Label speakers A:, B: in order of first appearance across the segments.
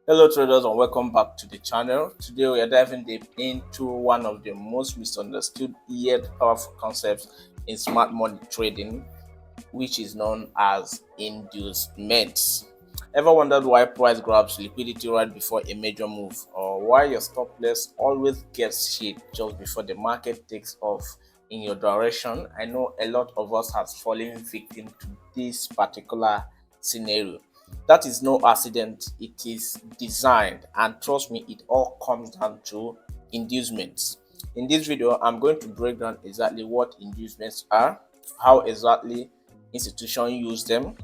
A: Hello traders and welcome back to the channel. Today we are diving deep into one of the most misunderstood yet powerful concepts in smart money trading, which is known as inducements. Ever wondered why price grabs liquidity right before a major move, or why your stop loss always gets hit just before the market takes off in your direction? I know a lot of us have fallen victim to this particular scenario. That is no accident, it is designed, and trust me, it all comes down to inducements. In this video, I'm going to break down exactly what inducements are, how exactly institutions use them,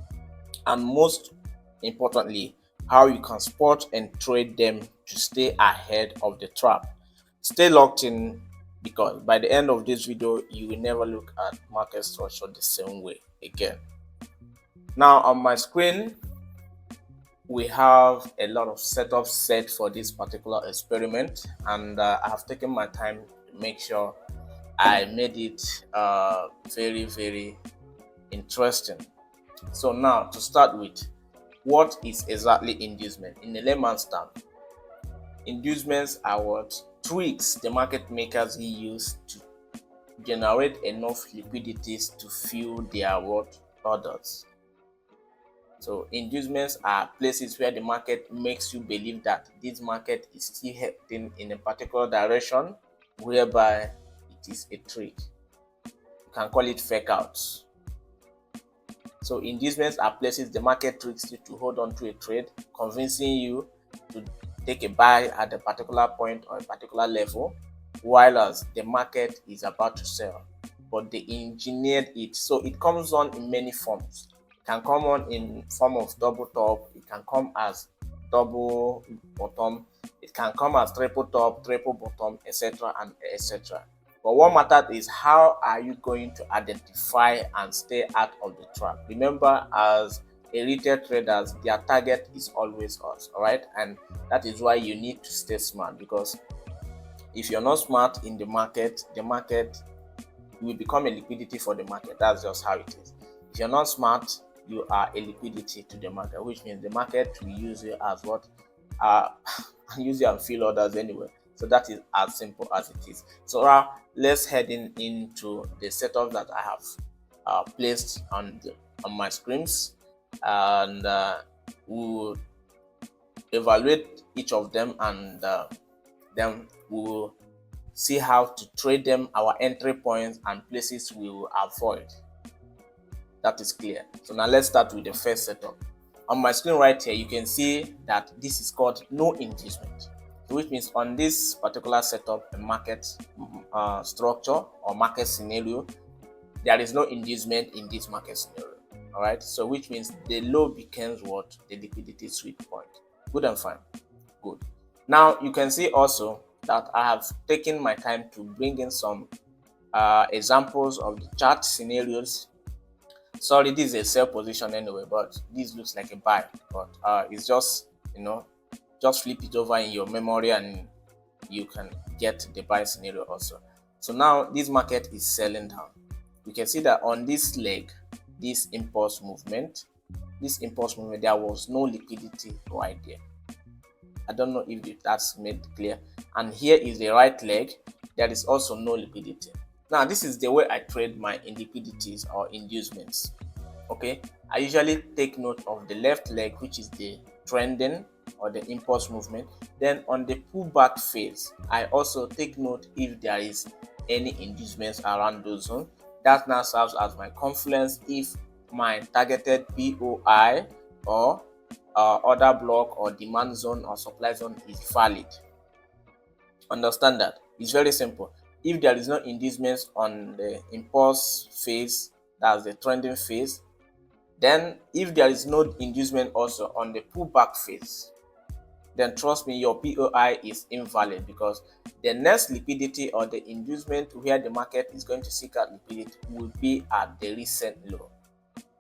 A: and most importantly, how you can spot and trade them to stay ahead of the trap. Stay locked in because by the end of this video, you will never look at market structure the same way again. Now on my screen, we have a lot of setups set for this particular experiment, and I have taken my time to make sure I made it very interesting. So now to start with, what is exactly inducement? In a layman's term, inducements are what tricks the market makers use to generate enough liquidities to fuel their what orders. So inducements are places where the market makes you believe that this market is still heading in a particular direction, whereby it is a trick. You can call it fake outs. So inducements are places the market tricks you to hold on to a trade, convincing you to take a buy at a particular point or a particular level, while as the market is about to sell. But they engineered it, so it comes on in many forms. It can come on in form of double top, it can come as double bottom, it can come as triple top, triple bottom, etc. and etc. But what matters is how are you going to identify and stay out of the trap. Remember, as a retail traders, their target is always us, all right? And that is why you need to stay smart, because if you're not smart in the market will become a liquidity for the market. That's just how it is. If you're not smart, you are a liquidity to the market, which means the market will use you as what use you and fill orders anyway. So that is as simple as it is. So now let's head into the setup that I have placed on my screens, and we'll evaluate each of them, and then we'll see how to trade them, our entry points and places we will avoid. That is clear. So now let's start with the first setup. On my screen right here, you can see that this is called no inducement, which means on this particular setup, a market structure or market scenario, there is no inducement in this market scenario. All right, so which means the low becomes what? The liquidity sweet point. Good and fine. Good. Now you can see also that I have taken my time to bring in some examples of the chart scenarios. Sorry, this is a sell position anyway, but this looks like a buy, but it's just, just flip it over in your memory and you can get the buy scenario also. So now this market is selling down. We can see that on this leg, this impulse movement, there was no liquidity right there. I don't know if that's made clear. And here is the right leg. There is also no liquidity. Now, this is the way I trade my illiquidities or inducements. Okay, I usually take note of the left leg, which is the trending or the impulse movement. Then on the pullback phase, I also take note if there is any inducements around those zones. That now serves as my confluence if my targeted POI or order block or demand zone or supply zone is valid. Understand that it's very simple. If there is no inducements on the impulse phase, that's the trending phase, then if there is no inducement also on the pullback phase, then trust me, your POI is invalid, because the next liquidity or the inducement where the market is going to seek out liquidity will be at the recent low.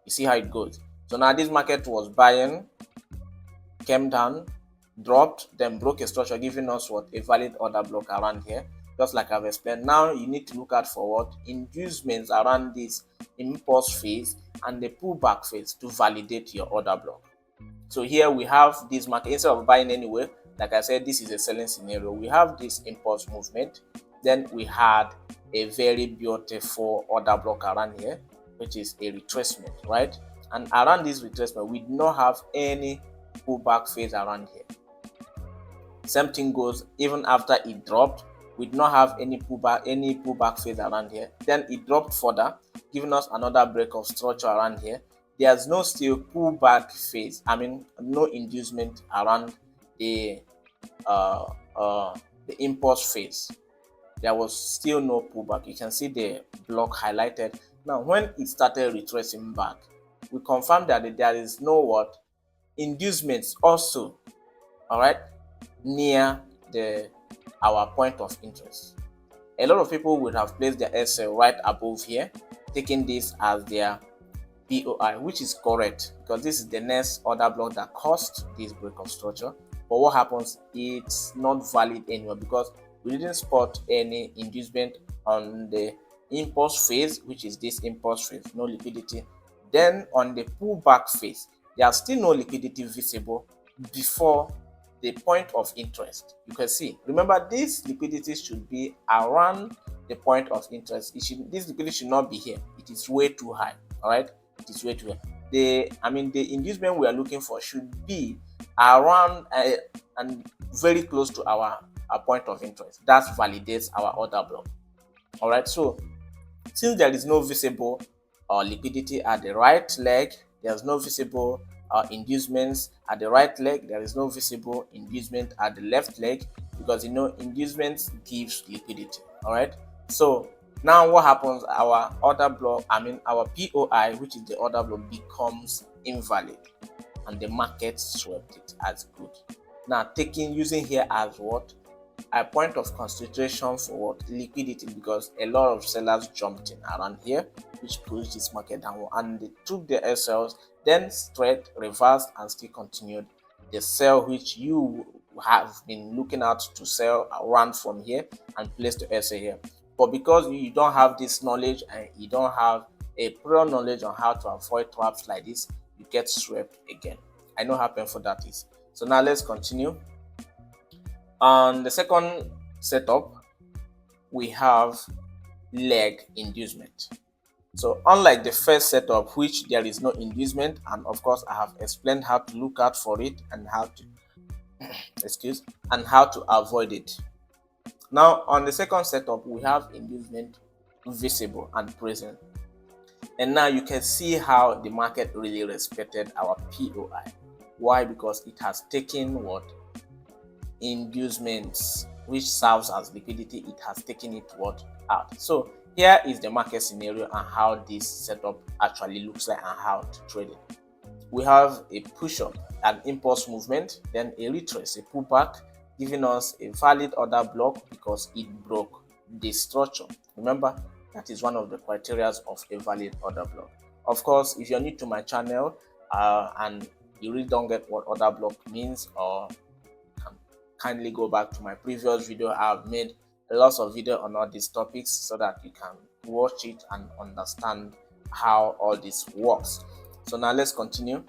A: You see how it goes. So now this market was buying, came down, dropped, then broke a structure, giving us what? A valid order block around here, just like I've explained. Now you need to look out for what? Inducements around this impulse phase and the pullback phase to validate your order block. So here we have this market. Instead of buying anyway, like I said, this is a selling scenario. We have this impulse movement. Then we had a very beautiful order block around here, which is a retracement, right? And around this retracement, we do not have any pullback phase around here. Same thing goes even after it dropped. We do not have any pullback phase around here. Then it dropped further, giving us another break of structure around here. There's no still pullback phase. I mean, no inducement around the impulse phase. There was still no pullback. You can see the block highlighted. Now, when it started retracing back, we confirmed that there is no what inducements also, all right, near our point of interest. A lot of people would have placed their SL right above here, taking this as their POI, which is correct because this is the next order block that caused this break of structure. But what happens, it's not valid anymore because we didn't spot any inducement on the impulse phase, which is this impulse phase, no liquidity. Then on the pullback phase, there's still no liquidity visible before the point of interest. You can see, remember, this liquidity should be around the point of interest. This liquidity should not be here. It is way too high. All right, it is way too high. The inducement we are looking for should be around and very close to our point of interest. That validates our order block. All right, so since there is no visible liquidity at the right leg, there's no visible inducements at the right leg, there is no visible inducement at the left leg, because inducement gives liquidity. All right, so now what happens, our order block, our POI, which is the order block, becomes invalid and the market swept it as good. Now using here as what a point of concentration for what liquidity, because a lot of sellers jumped in around here, which pushed this market downward, and they took their SLs, then straight reversed and still continued the sell, which you have been looking at to sell around from here and place the SL here. But because you don't have this knowledge and you don't have a prior knowledge on how to avoid traps like this, you get swept again. I know how painful that is. So now let's continue. On the second setup, we have leg inducement. So unlike the first setup, which there is no inducement, and of course I have explained how to look out for it and how to avoid it. Now on the second setup, we have inducement visible and present. And now you can see how the market really respected our POI. Why? Because it has taken what inducements, which serves as liquidity, it has taken it out. So here is the market scenario and how this setup actually looks like and how to trade it. We have a push up, an impulse movement, then a retrace, a pullback, giving us a valid order block because it broke the structure. Remember, that is one of the criteria of a valid order block. Of course, if you're new to my channel and you really don't get what order block means, or kindly go back to my previous video. I've made lots of video on all these topics so that you can watch it and understand how all this works. So now let's continue.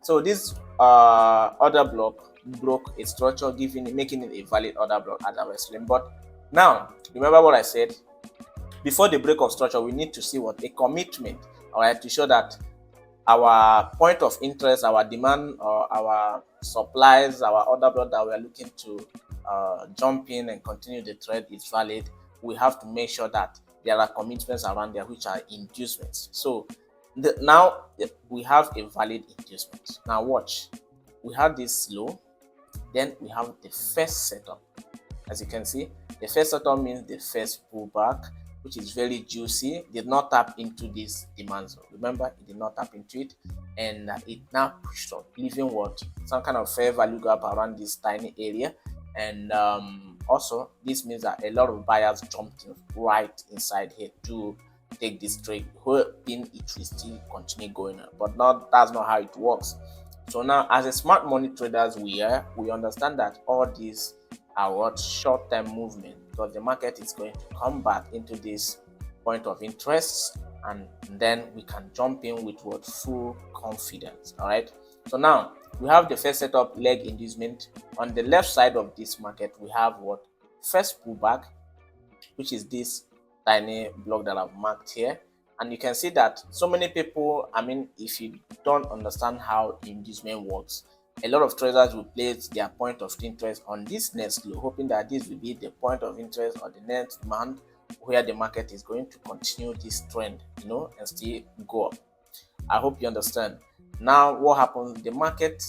A: So this order block broke a structure, making it a valid order block as I was explaining. But now remember what I said, before the break of structure, we need to see what a commitment, all right, to show that our point of interest, our demand, or our supplies, our order block that we are looking to jump in and continue the trade is valid. We have to make sure that there are commitments around there which are inducements. So now we have a valid inducement. Now watch, we have this low, then we have the first setup. As you can see, the first setup means the first pullback, which is very juicy, did not tap into this demand zone. Remember, it did not tap into it, and it now pushed up, leaving what some kind of fair value gap around this tiny area. And also this means that a lot of buyers jumped in right inside here to take this trade, hoping it will still continue going on, but that's not how it works. So now, as a smart money traders, we understand that all these are what short-term movement, because the market is going to come back into this point of interest, and then we can jump in with what full confidence. All right, so now We have the first setup, leg inducement. On the left side of this market, we have what? First pullback, which is this tiny block that I've marked here. And you can see that so many people, I mean, if you don't understand how inducement works, a lot of traders will place their point of interest on this next low, hoping that this will be the point of interest or the next demand where the market is going to continue this trend, and still go up. I hope you understand. Now, what happens? The market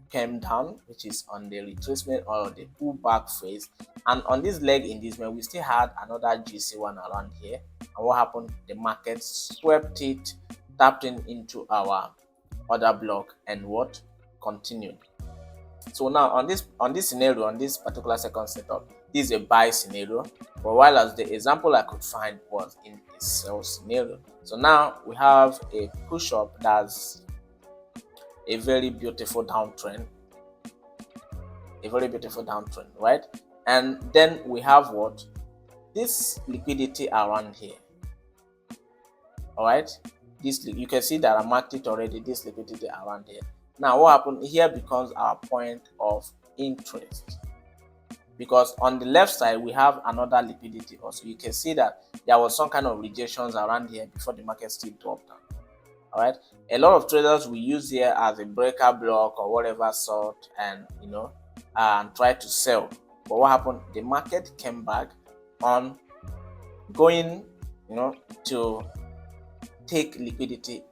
A: came down, which is on the retracement or the pullback phase, and on this leg inducement, we still had another GC one around here. And what happened? The market swept it, tapped into our other block, and what? Continued. So now on this scenario, on this particular second setup, this is a buy scenario, but while as the example I could find was in a sell scenario. So now we have a push up that's a very beautiful downtrend, right? And then we have what? This liquidity around here. All right, this, you can see that I marked it already, this liquidity around here. Now what happened here becomes our point of interest, because on the left side we have another liquidity also. You can see that there was some kind of rejections around here before the market still dropped down. All right, a lot of traders will use here as a breakout block or whatever sort, and and try to sell. But what happened? The market came back on going to take liquidity,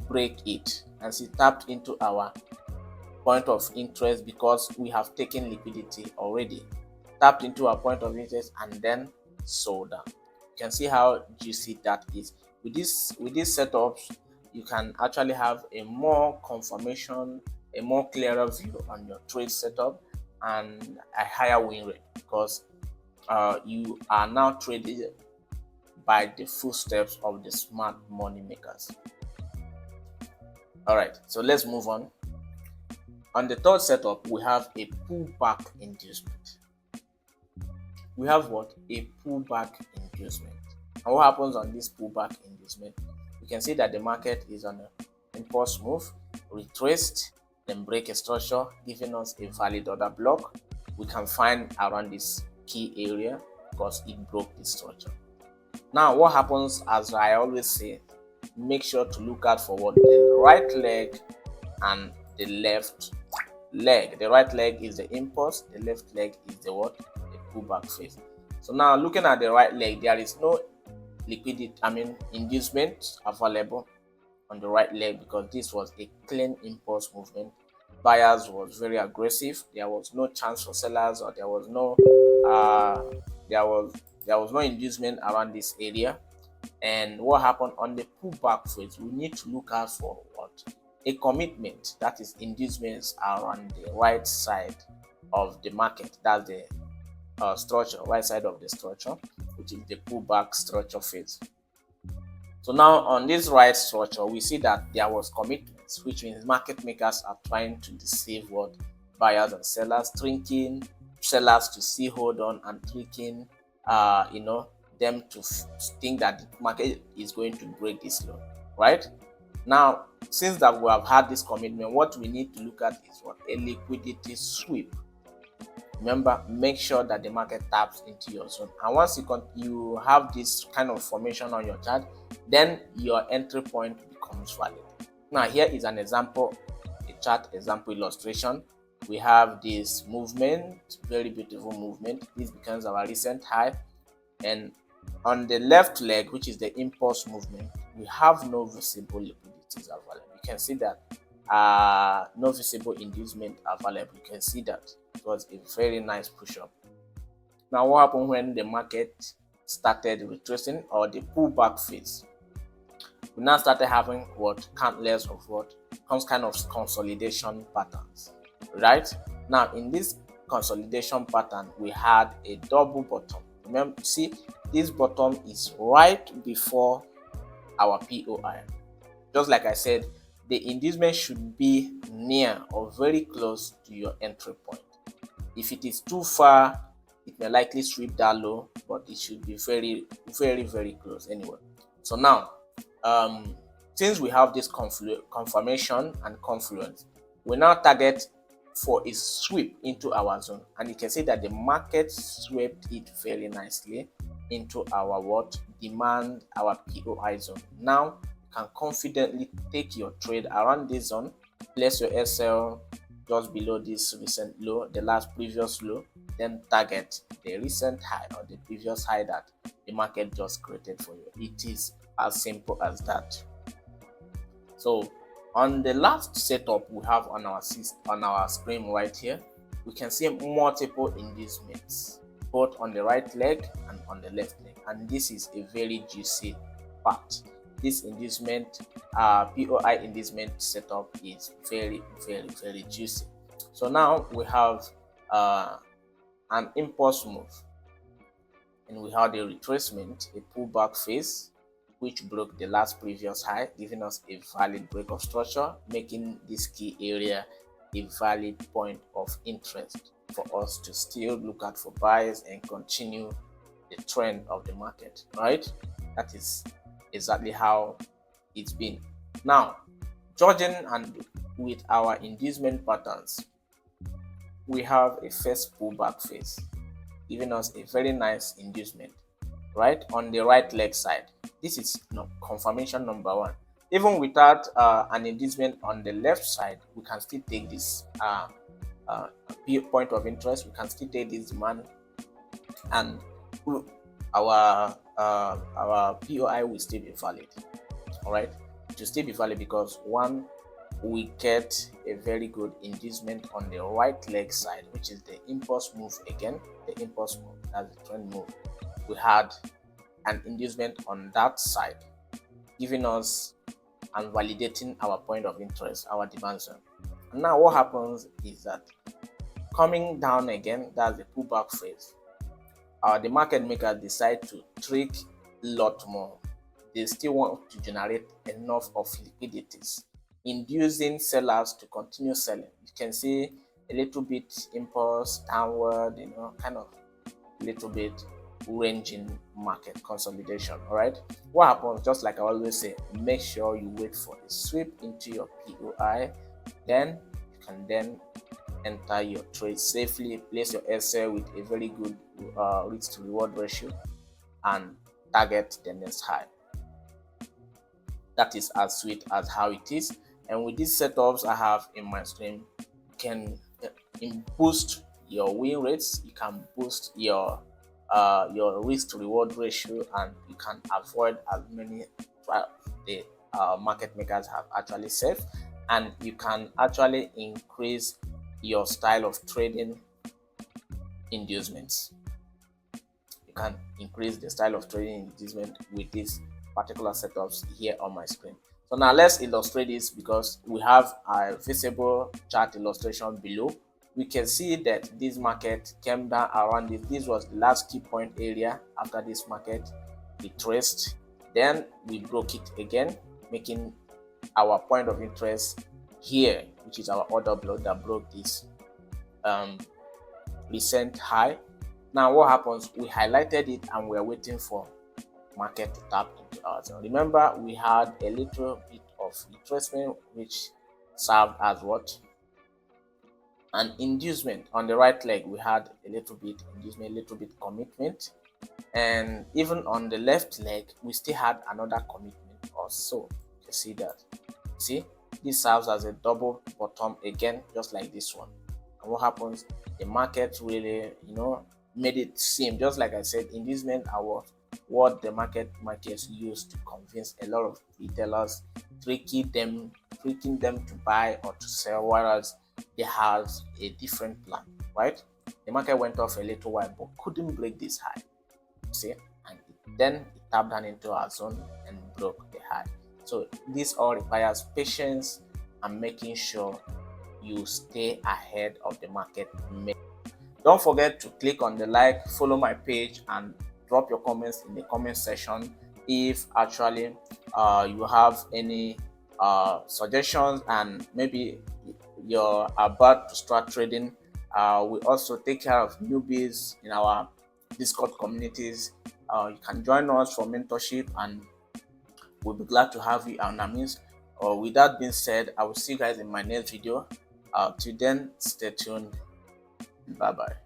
A: break it, and see, tapped into our point of interest because we have taken liquidity already, tapped into our point of interest, and then sold down. You can see how juicy that is. With these setups, you can actually have a more confirmation, a more clearer view on your trade setup, and a higher win rate, because you are now trading by the footsteps of the smart money makers. All right, so let's move on. On the third setup, we have a pullback inducement. We have what? A pullback inducement. And what happens on this pullback inducement? You can see that the market is on an impulse move, retraced, then break a structure, giving us a valid order block. We can find around this key area because it broke the structure. Now what happens, as I always say, make sure to look out for what? The right leg and the left leg. The right leg is the impulse, the left leg is the what? The pullback phase. So now looking at the right leg, there is no liquidity, inducement available on the right leg, because this was a clean impulse movement. Buyers was very aggressive. There was no chance for sellers, or there was no inducement around this area. And what happened on the pullback phase? We need to look out for what? A commitment, that is inducements around the right side of the market. That's the structure, right side of the structure, which is the pullback structure phase. So now on this right structure, we see that there was commitments, which means market makers are trying to deceive what? Buyers and sellers, tricking sellers to see hold on, and tricking them to think that the market is going to break this low, right? Now, since that we have had this commitment, what we need to look at is what? A liquidity sweep. Remember, make sure that the market taps into your zone, and once you have this kind of formation on your chart, then your entry point becomes valid. Now here is an example, a chart example illustration. We have this movement, very beautiful movement. This becomes our recent high, and on the left leg, which is the impulse movement, we have no visible liquidities available. You can see that no visible inducement available. You can see that it was a very nice push up. Now what happened when the market started retracing, or the pullback phase? We now started having what? Countless of what? Some kind of consolidation patterns, right? Now in this consolidation pattern, we had a double bottom. Remember, see, this bottom is right before our POI. Just like I said, the inducement should be near or very close to your entry point. If it is too far, it may likely sweep that low, but it should be very, very, very close anyway. So now, since we have this confirmation and confluence, We now target for a sweep into our zone, and you can see that the market swept it very nicely into our what demand, our POI zone. Now you can confidently take your trade around this zone, place your SL just below this recent low, the last previous low, then target the recent high or the previous high that the market just created for you. It is as simple as that. So on the last setup we have on our screen right here, we can see multiple inducements, both on the right leg and on the left leg, and this is a very juicy part. This inducement, POI inducement setup is very juicy. So now we have an impulse move, and we had a retracement, a pullback phase, which broke the last previous high, giving us a valid break of structure, making this key area a valid point of interest for us to still look at for buys and continue the trend of the market, right? That is exactly how it's been. Now, judging and with our inducement patterns, we have a first pullback phase, giving us a very nice inducement right on the right leg side. This is confirmation number one. Even without an inducement on the left side, we can still take this point of interest. We can still take this demand, and our POI will still be valid. All right, it will still be valid because one, we get a very good inducement on the right leg side, which is the impulse move again. The impulse move, that's the trend move. We had an inducement on that side, giving us and validating our point of interest, our demand zone. And now what happens is that coming down again, that's the pullback phase. The market makers decide to trick a lot more. They still want to generate enough of liquidities, inducing sellers to continue selling. You can see a little bit impulse downward, kind of a little bit ranging market consolidation. All right, what happens, just like I always say, make sure you wait for a sweep into your POI, then you can then enter your trade safely, place your SL with a very good risk to reward ratio, and target the next high. That is as sweet as how it is. And with these setups I have in my screen, you can boost your win rates, you can boost your risk to reward ratio, and you can avoid as many the market makers have actually said, and you can actually increase your style of trading inducements. You can increase the style of trading inducement with these particular setups here on my screen. So now let's illustrate this, because we have a visible chart illustration below. We can see that this market came down around this. This was the last key point area. After this market retraced, then we broke it again, making our point of interest here, which is our order block that broke this recent high. Now what happens, we highlighted it and we're waiting for market to tap into our zone. Remember, we had a little bit of retracement, which served as what, an inducement. On the right leg we had a little bit inducement, a little bit commitment, and even on the left leg we still had another commitment or so. You see that, see, this serves as a double bottom again, just like this one. And what happens, the market really made it seem, just like I said, inducement are what the markets use to convince a lot of retailers, tricking them to buy or to sell, whereas they have a different plan, right? The market went off a little while but couldn't break this high, see, and then it tapped down into our zone and broke the high. So this all requires patience and making sure you stay ahead of the market. Don't forget to click on the like, follow my page, and drop your comments in the comment section if actually you have any suggestions, and maybe you're about to start trading. We also take care of newbies in our Discord communities. You can join us for mentorship, and we'll be glad to have you on our midst. With that being said, I will see you guys in my next video. Till then, stay tuned. Bye bye.